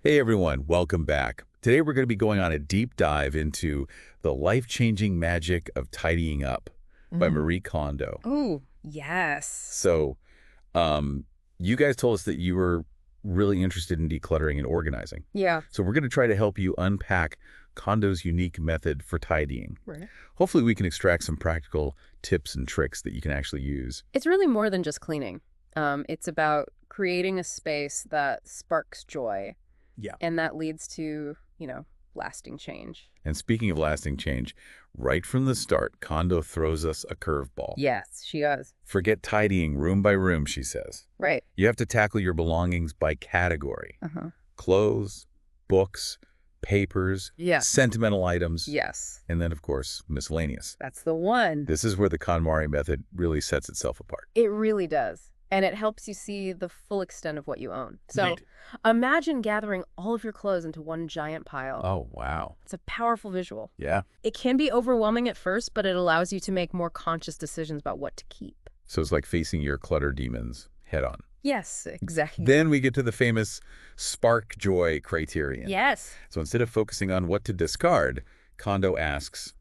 Hey everyone, welcome back. Today we're going to be going on a deep dive into the life-changing magic of tidying up by Mm. Marie Kondo. Oh, yes. So, you guys told us that you were really interested in decluttering and organizing. Yeah. So we're going to try to help you unpack Kondo's unique method for tidying. Right. Hopefully we can extract some practical tips and tricks that you can actually use. It's really more than just cleaning. It's about creating a space that sparks joy, Yeah. and that leads to, lasting change. And speaking of lasting change, right from the start, Kondo throws us a curveball. Yes, she does. Forget tidying room by room, she says. Right. You have to tackle your belongings by category. Uh-huh. Clothes, books, papers, Yeah. sentimental items, Yes. and then, of course, miscellaneous. That's the one. This is where the KonMari method really sets itself apart. It really does. And it helps you see the full extent of what you own. So Right. imagine gathering all of your clothes into one giant pile. Oh, wow. It's a powerful visual. Yeah. It can be overwhelming at first, but it allows you to make more conscious decisions about what to keep. So it's like facing your clutter demons head on. Yes, exactly. Then we get to the famous spark joy criterion. Yes. So instead of focusing on what to discard, Kondo asks,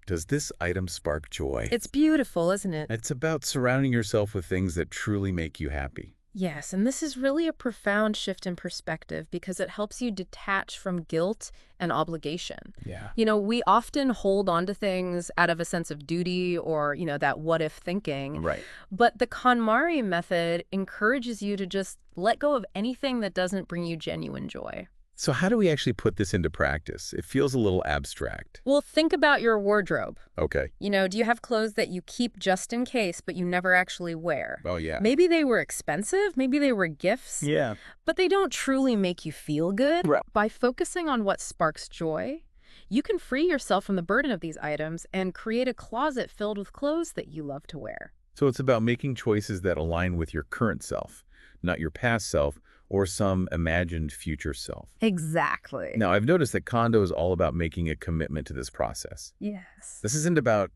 does this item spark joy? It's beautiful, isn't it? It's about surrounding yourself with things that truly make you happy. Yes, and this is really a profound shift in perspective because it helps you detach from guilt and obligation. Yeah. We often hold on to things out of a sense of duty or, that what-if thinking. Right. But the KonMari method encourages you to just let go of anything that doesn't bring you genuine joy. So how do we actually put this into practice? It feels a little abstract. Well, think about your wardrobe. Okay. Do you have clothes that you keep just in case, but you never actually wear? Oh, yeah. Maybe they were expensive, maybe they were gifts, Yeah. but they don't truly make you feel good. Right. By focusing on what sparks joy, you can free yourself from the burden of these items and create a closet filled with clothes that you love to wear. So it's about making choices that align with your current self, not your past self or some imagined future self. Exactly. Now, I've noticed that Kondo is all about making a commitment to this process. Yes. This isn't about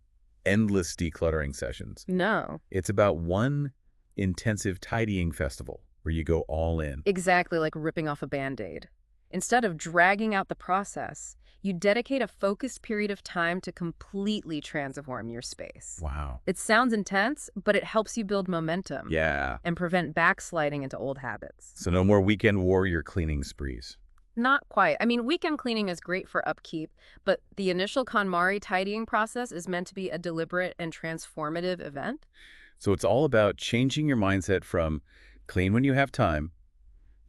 endless decluttering sessions. No. It's about one intensive tidying festival where you go all in. Exactly like ripping off a Band-Aid. Instead of dragging out the process, you dedicate a focused period of time to completely transform your space. Wow. It sounds intense, but it helps you build momentum. Yeah. And prevent backsliding into old habits. So no more weekend warrior cleaning sprees. Not quite. I mean, weekend cleaning is great for upkeep, but the initial KonMari tidying process is meant to be a deliberate and transformative event. So it's all about changing your mindset from clean when you have time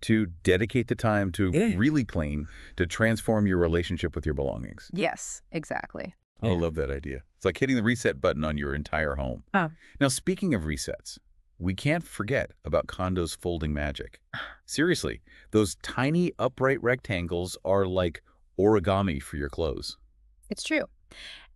to dedicate the time to really clean, to transform your relationship with your belongings. Yes, exactly. I love that idea. It's like hitting the reset button on your entire home. Oh. Now, speaking of resets, we can't forget about Kondo's folding magic. Seriously, those tiny upright rectangles are like origami for your clothes. It's true.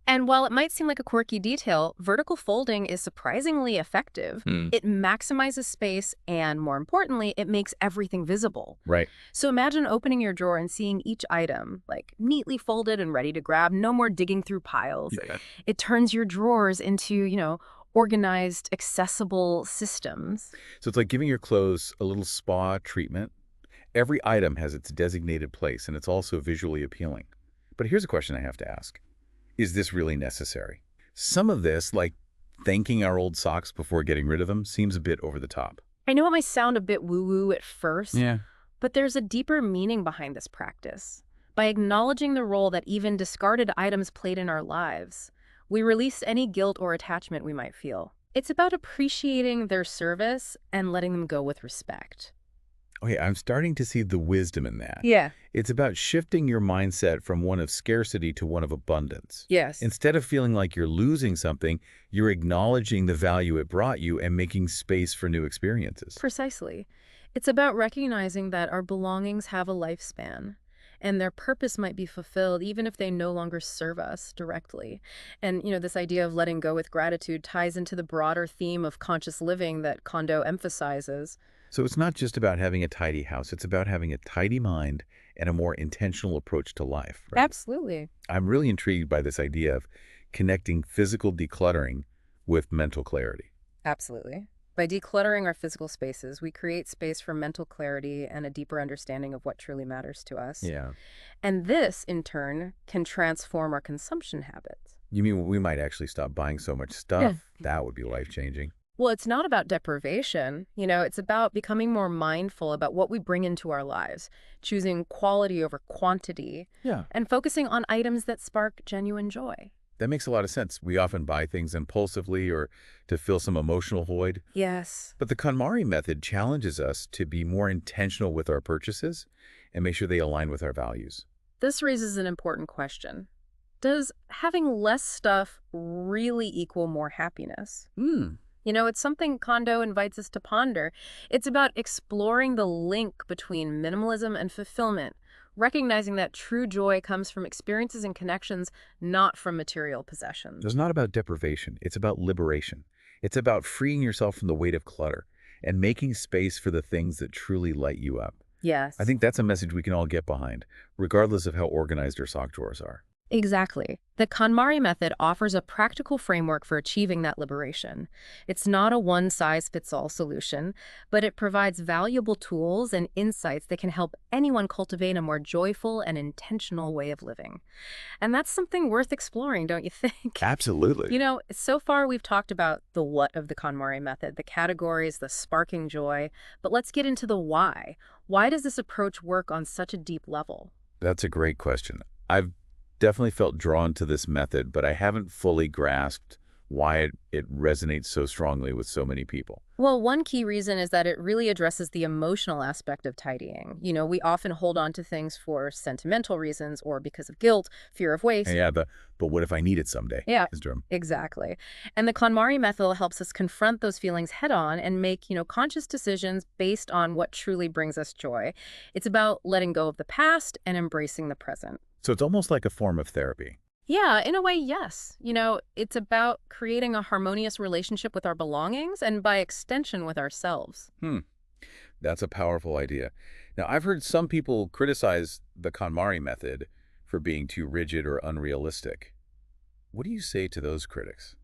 And while it might seem like a quirky detail, vertical folding is surprisingly effective. It maximizes space and, more importantly, it makes everything visible. Right. So imagine opening your drawer and seeing each item, neatly folded and ready to grab. No more digging through piles. Yeah. It turns your drawers into, organized, accessible systems. So it's like giving your clothes a little spa treatment. Every item has its designated place, and it's also visually appealing. But here's a question I have to ask. Is this really necessary? Some of this, like thanking our old socks before getting rid of them, seems a bit over the top. I know it might sound a bit woo-woo at first, Yeah. but there's a deeper meaning behind this practice. By acknowledging the role that even discarded items played in our lives, we release any guilt or attachment we might feel. It's about appreciating their service and letting them go with respect. Okay, I'm starting to see the wisdom in that. Yeah. It's about shifting your mindset from one of scarcity to one of abundance. Yes. Instead of feeling like you're losing something, you're acknowledging the value it brought you and making space for new experiences. Precisely. It's about recognizing that our belongings have a lifespan, and their purpose might be fulfilled even if they no longer serve us directly. And, this idea of letting go with gratitude ties into the broader theme of conscious living that Kondo emphasizes. So it's not just about having a tidy house, it's about having a tidy mind and a more intentional approach to life. Right? Absolutely. I'm really intrigued by this idea of connecting physical decluttering with mental clarity. Absolutely. By decluttering our physical spaces, we create space for mental clarity and a deeper understanding of what truly matters to us. Yeah. And this, in turn, can transform our consumption habits. You mean we might actually stop buying so much Yeah. stuff? That would be life-changing. Well, it's not about deprivation. It's about becoming more mindful about what we bring into our lives, choosing quality over quantity, Yeah. and focusing on items that spark genuine joy. That makes a lot of sense. We often buy things impulsively or to fill some emotional void. Yes. But the KonMari method challenges us to be more intentional with our purchases and make sure they align with our values. This raises an important question. Does having less stuff really equal more happiness? Hmm. It's something Kondo invites us to ponder. It's about exploring the link between minimalism and fulfillment, recognizing that true joy comes from experiences and connections, not from material possessions. It's not about deprivation. It's about liberation. It's about freeing yourself from the weight of clutter and making space for the things that truly light you up. I Yes. think that's a message we can all get behind, regardless of how organized our sock drawers are. Exactly. The KonMari method offers a practical framework for achieving that liberation. It's not a one-size-fits-all solution, but it provides valuable tools and insights that can help anyone cultivate a more joyful and intentional way of living. And that's something worth exploring, don't you think? Absolutely. So far we've talked about the what of the KonMari method, the categories, the sparking joy, but let's get into the why. Why does this approach work on such a deep level? That's a great question. I've definitely felt drawn to this method, but I haven't fully grasped why it resonates so strongly with so many people. Well, one key reason is that it really addresses the emotional aspect of tidying. We often hold on to things for sentimental reasons or because of guilt, fear of waste. Yeah, but what if I need it someday? Yeah, Is Drum. exactly. And the KonMari method helps us confront those feelings head on and make, conscious decisions based on what truly brings us joy. It's about letting go of the past and embracing the present. So it's almost like a form of therapy. Yeah, in a way, yes. It's about creating a harmonious relationship with our belongings and by extension with ourselves. That's a powerful idea. Now, I've heard some people criticize the KonMari method for being too rigid or unrealistic. What do you say to those critics?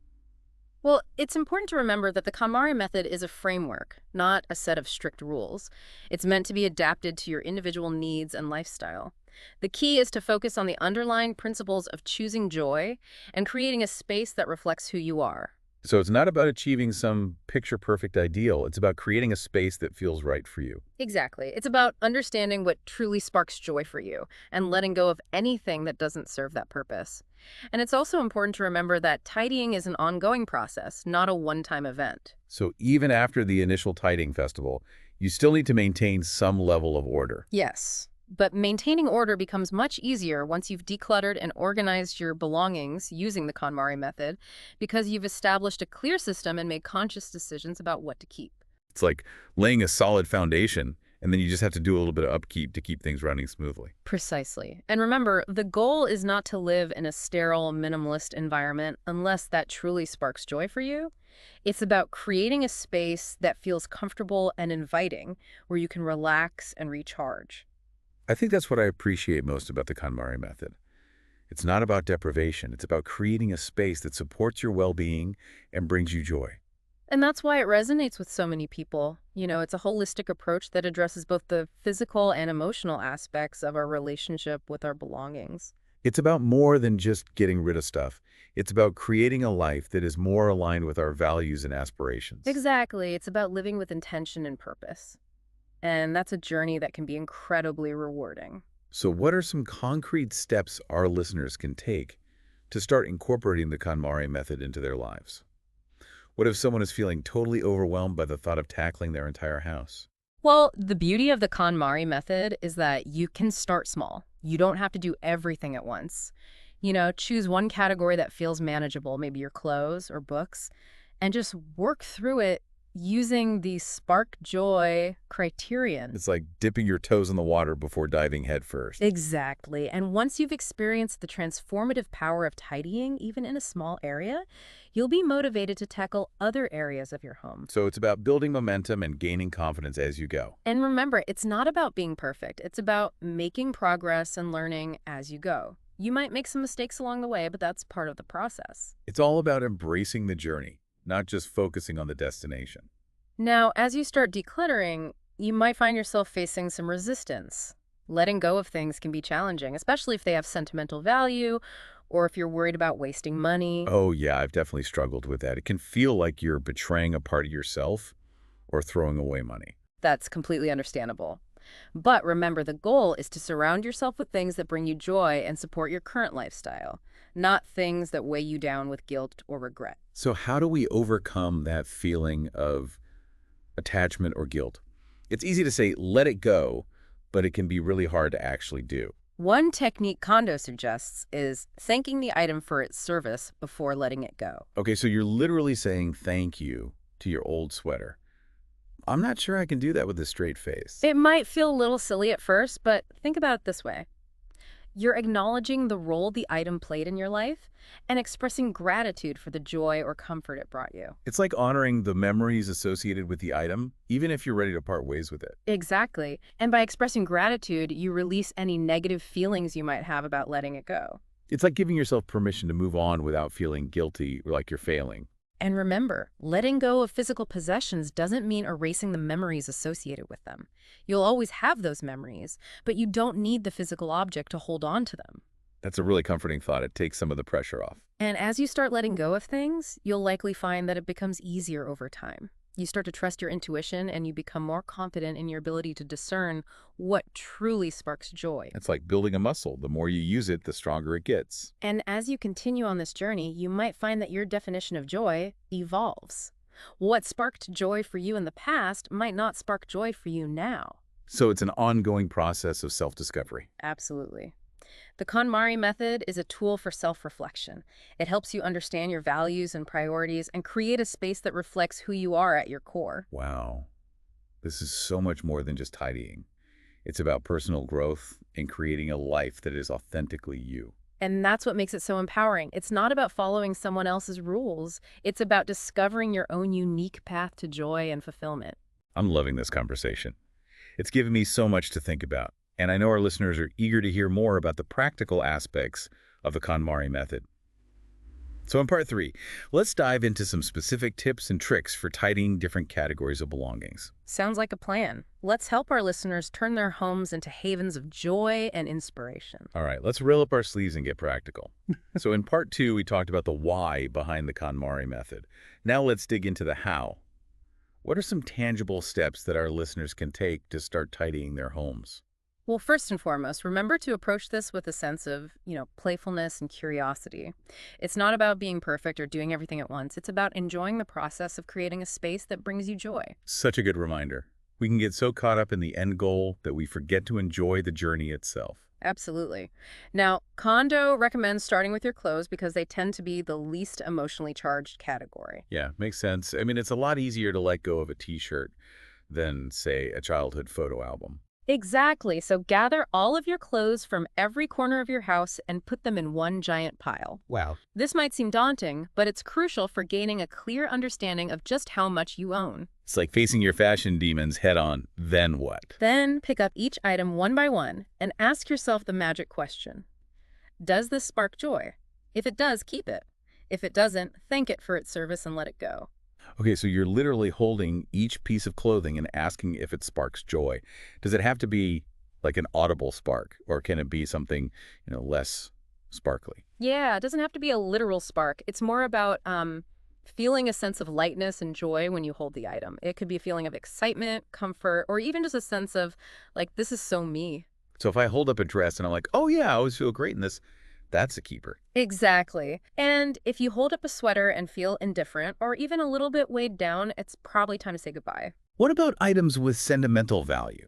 Well, it's important to remember that the KonMari method is a framework, not a set of strict rules. It's meant to be adapted to your individual needs and lifestyle. The key is to focus on the underlying principles of choosing joy and creating a space that reflects who you are. So it's not about achieving some picture-perfect ideal. It's about creating a space that feels right for you. Exactly. It's about understanding what truly sparks joy for you and letting go of anything that doesn't serve that purpose. And it's also important to remember that tidying is an ongoing process, not a one-time event. So even after the initial tidying festival, you still need to maintain some level of order. Yes. But maintaining order becomes much easier once you've decluttered and organized your belongings using the KonMari method because you've established a clear system and made conscious decisions about what to keep. It's like laying a solid foundation, and then you just have to do a little bit of upkeep to keep things running smoothly. Precisely. And remember, the goal is not to live in a sterile, minimalist environment unless that truly sparks joy for you. It's about creating a space that feels comfortable and inviting, where you can relax and recharge. I think that's what I appreciate most about the KonMari method. It's not about deprivation. It's about creating a space that supports your well-being and brings you joy. And that's why it resonates with so many people. It's a holistic approach that addresses both the physical and emotional aspects of our relationship with our belongings. It's about more than just getting rid of stuff. It's about creating a life that is more aligned with our values and aspirations. Exactly. It's about living with intention and purpose. And that's a journey that can be incredibly rewarding. So what are some concrete steps our listeners can take to start incorporating the KonMari method into their lives? What if someone is feeling totally overwhelmed by the thought of tackling their entire house? Well, the beauty of the KonMari method is that you can start small. You don't have to do everything at once. Choose one category that feels manageable, maybe your clothes or books, and just work through it using the spark joy criterion. It's like dipping your toes in the water before diving headfirst. Exactly. And once you've experienced the transformative power of tidying, even in a small area, you'll be motivated to tackle other areas of your home. So it's about building momentum and gaining confidence as you go. And remember, it's not about being perfect. It's about making progress and learning as you go. You might make some mistakes along the way, but that's part of the process. It's all about embracing the journey, not just focusing on the destination. Now, as you start decluttering, you might find yourself facing some resistance. Letting go of things can be challenging, especially if they have sentimental value or if you're worried about wasting money. Oh, yeah, I've definitely struggled with that. It can feel like you're betraying a part of yourself or throwing away money. That's completely understandable. But remember, the goal is to surround yourself with things that bring you joy and support your current lifestyle, not things that weigh you down with guilt or regret. So how do we overcome that feeling of attachment or guilt? It's easy to say, let it go, but it can be really hard to actually do. One technique Kondo suggests is thanking the item for its service before letting it go. Okay, so you're literally saying thank you to your old sweater. I'm not sure I can do that with a straight face. It might feel a little silly at first, but think about it this way. You're acknowledging the role the item played in your life and expressing gratitude for the joy or comfort it brought you. It's like honoring the memories associated with the item, even if you're ready to part ways with it. Exactly. And by expressing gratitude, you release any negative feelings you might have about letting it go. It's like giving yourself permission to move on without feeling guilty or like you're failing. And remember, letting go of physical possessions doesn't mean erasing the memories associated with them. You'll always have those memories, but you don't need the physical object to hold on to them. That's a really comforting thought. It takes some of the pressure off. And as you start letting go of things, you'll likely find that it becomes easier over time. You start to trust your intuition and you become more confident in your ability to discern what truly sparks joy. It's like building a muscle. The more you use it, the stronger it gets. And as you continue on this journey, you might find that your definition of joy evolves. What sparked joy for you in the past might not spark joy for you now. So it's an ongoing process of self-discovery. Absolutely. The KonMari method is a tool for self-reflection. It helps you understand your values and priorities and create a space that reflects who you are at your core. Wow. This is so much more than just tidying. It's about personal growth and creating a life that is authentically you. And that's what makes it so empowering. It's not about following someone else's rules. It's about discovering your own unique path to joy and fulfillment. I'm loving this conversation. It's given me so much to think about. And I know our listeners are eager to hear more about the practical aspects of the KonMari method. So in part 3, let's dive into some specific tips and tricks for tidying different categories of belongings. Sounds like a plan. Let's help our listeners turn their homes into havens of joy and inspiration. All right, let's roll up our sleeves and get practical. So in part 2, we talked about the why behind the KonMari method. Now let's dig into the how. What are some tangible steps that our listeners can take to start tidying their homes? Well, first and foremost, remember to approach this with a sense of, playfulness and curiosity. It's not about being perfect or doing everything at once. It's about enjoying the process of creating a space that brings you joy. Such a good reminder. We can get so caught up in the end goal that we forget to enjoy the journey itself. Absolutely. Now, Kondo recommends starting with your clothes because they tend to be the least emotionally charged category. Yeah, makes sense. I mean, it's a lot easier to let go of a t-shirt than, say, a childhood photo album. Exactly. So gather all of your clothes from every corner of your house and put them in one giant pile. Wow. This might seem daunting, but it's crucial for gaining a clear understanding of just how much you own. It's like facing your fashion demons head on. Then what? Then pick up each item one by one and ask yourself the magic question. Does this spark joy? If it does, keep it. If it doesn't, thank it for its service and let it go. Okay, so you're literally holding each piece of clothing and asking if it sparks joy. Does it have to be like an audible spark, or can it be something, less sparkly? Yeah, it doesn't have to be a literal spark. It's more about feeling a sense of lightness and joy when you hold the item. It could be a feeling of excitement, comfort, or even just a sense of, like, this is so me. So if I hold up a dress and I'm like, oh yeah, I always feel great in this, that's a keeper. Exactly. And if you hold up a sweater and feel indifferent or even a little bit weighed down, it's probably time to say goodbye. What about items with sentimental value?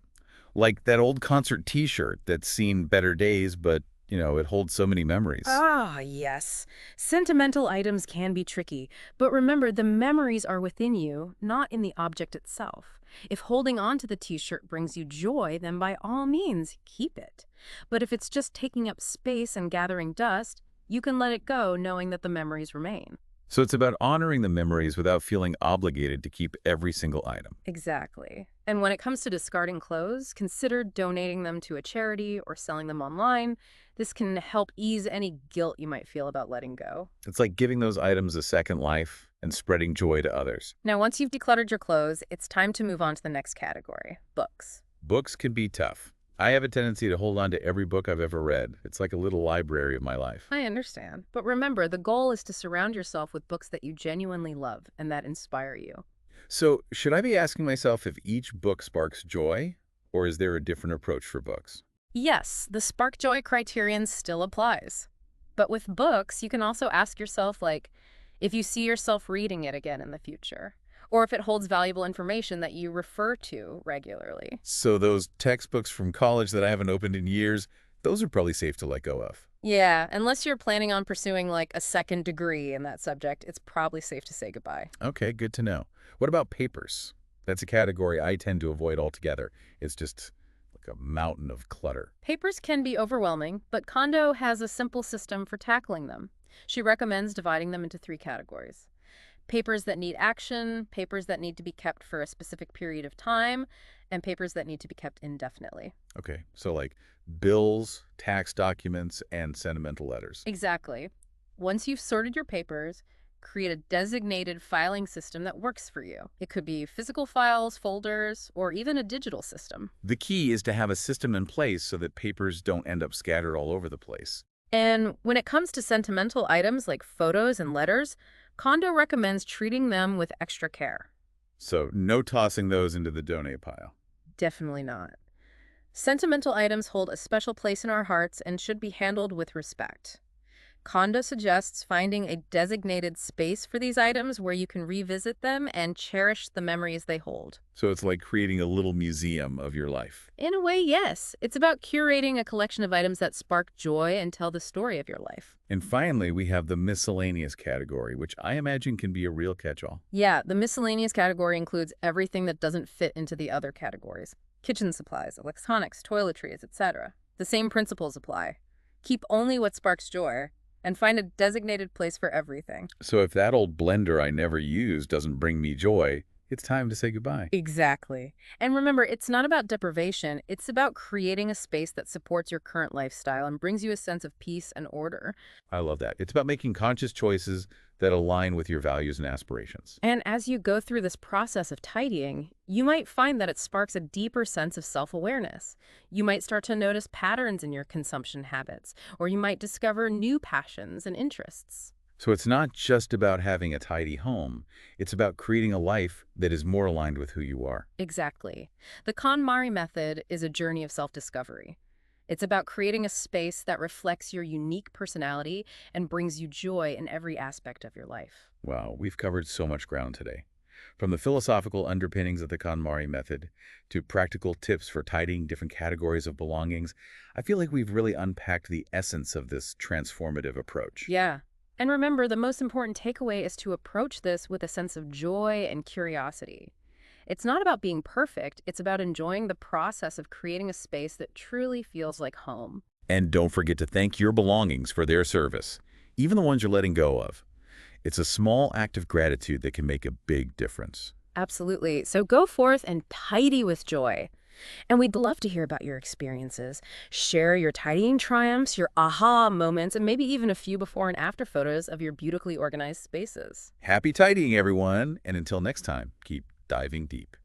Like that old concert t-shirt that's seen better days, but, it holds so many memories. Ah, yes. Sentimental items can be tricky, but remember the memories are within you, not in the object itself. If holding on to the t-shirt brings you joy, then by all means, keep it. But if it's just taking up space and gathering dust, you can let it go knowing that the memories remain. So it's about honoring the memories without feeling obligated to keep every single item. Exactly. And when it comes to discarding clothes, consider donating them to a charity or selling them online. This can help ease any guilt you might feel about letting go. It's like giving those items a second life and spreading joy to others. Now, once you've decluttered your clothes, it's time to move on to the next category, books. Books can be tough. I have a tendency to hold on to every book I've ever read. It's like a little library of my life. I understand. But remember, the goal is to surround yourself with books that you genuinely love and that inspire you. So, should I be asking myself if each book sparks joy, or is there a different approach for books? Yes, the spark joy criterion still applies. But with books, you can also ask yourself, like, if you see yourself reading it again in the future, or if it holds valuable information that you refer to regularly. So those textbooks from college that I haven't opened in years, those are probably safe to let go of. Yeah, unless you're planning on pursuing like a second degree in that subject, it's probably safe to say goodbye. Okay, good to know. What about papers? That's a category I tend to avoid altogether. It's just like a mountain of clutter. Papers can be overwhelming, but Kondo has a simple system for tackling them. She recommends dividing them into three categories: papers that need action, papers that need to be kept for a specific period of time, and papers that need to be kept indefinitely. Okay, so like bills, tax documents, and sentimental letters. Exactly. Once you've sorted your papers, create a designated filing system that works for you. It could be physical files, folders, or even a digital system. The key is to have a system in place so that papers don't end up scattered all over the place. And when it comes to sentimental items like photos and letters, Kondo recommends treating them with extra care. So no tossing those into the donate pile. Definitely not. Sentimental items hold a special place in our hearts and should be handled with respect. Kondo suggests finding a designated space for these items where you can revisit them and cherish the memories they hold. So it's like creating a little museum of your life. In a way, yes. It's about curating a collection of items that spark joy and tell the story of your life. And finally, we have the miscellaneous category, which I imagine can be a real catch-all. Yeah, the miscellaneous category includes everything that doesn't fit into the other categories: kitchen supplies, electronics, toiletries, etc. The same principles apply. Keep only what sparks joy, and find a designated place for everything. So if that old blender I never use doesn't bring me joy, it's time to say goodbye. Exactly. And remember, it's not about deprivation. It's about creating a space that supports your current lifestyle and brings you a sense of peace and order. I love that. It's about making conscious choices that align with your values and aspirations. And as you go through this process of tidying, you might find that it sparks a deeper sense of self-awareness. You might start to notice patterns in your consumption habits, or you might discover new passions and interests. So it's not just about having a tidy home. It's about creating a life that is more aligned with who you are. Exactly. The KonMari method is a journey of self-discovery. It's about creating a space that reflects your unique personality and brings you joy in every aspect of your life. Wow, we've covered so much ground today. From the philosophical underpinnings of the KonMari method to practical tips for tidying different categories of belongings, I feel like we've really unpacked the essence of this transformative approach. Yeah. And remember, the most important takeaway is to approach this with a sense of joy and curiosity. It's not about being perfect, it's about enjoying the process of creating a space that truly feels like home. And don't forget to thank your belongings for their service, even the ones you're letting go of. It's a small act of gratitude that can make a big difference. Absolutely. So go forth and tidy with joy. And we'd love to hear about your experiences. Share your tidying triumphs, your aha moments, and maybe even a few before and after photos of your beautifully organized spaces. Happy tidying, everyone, and until next time, keep diving deep.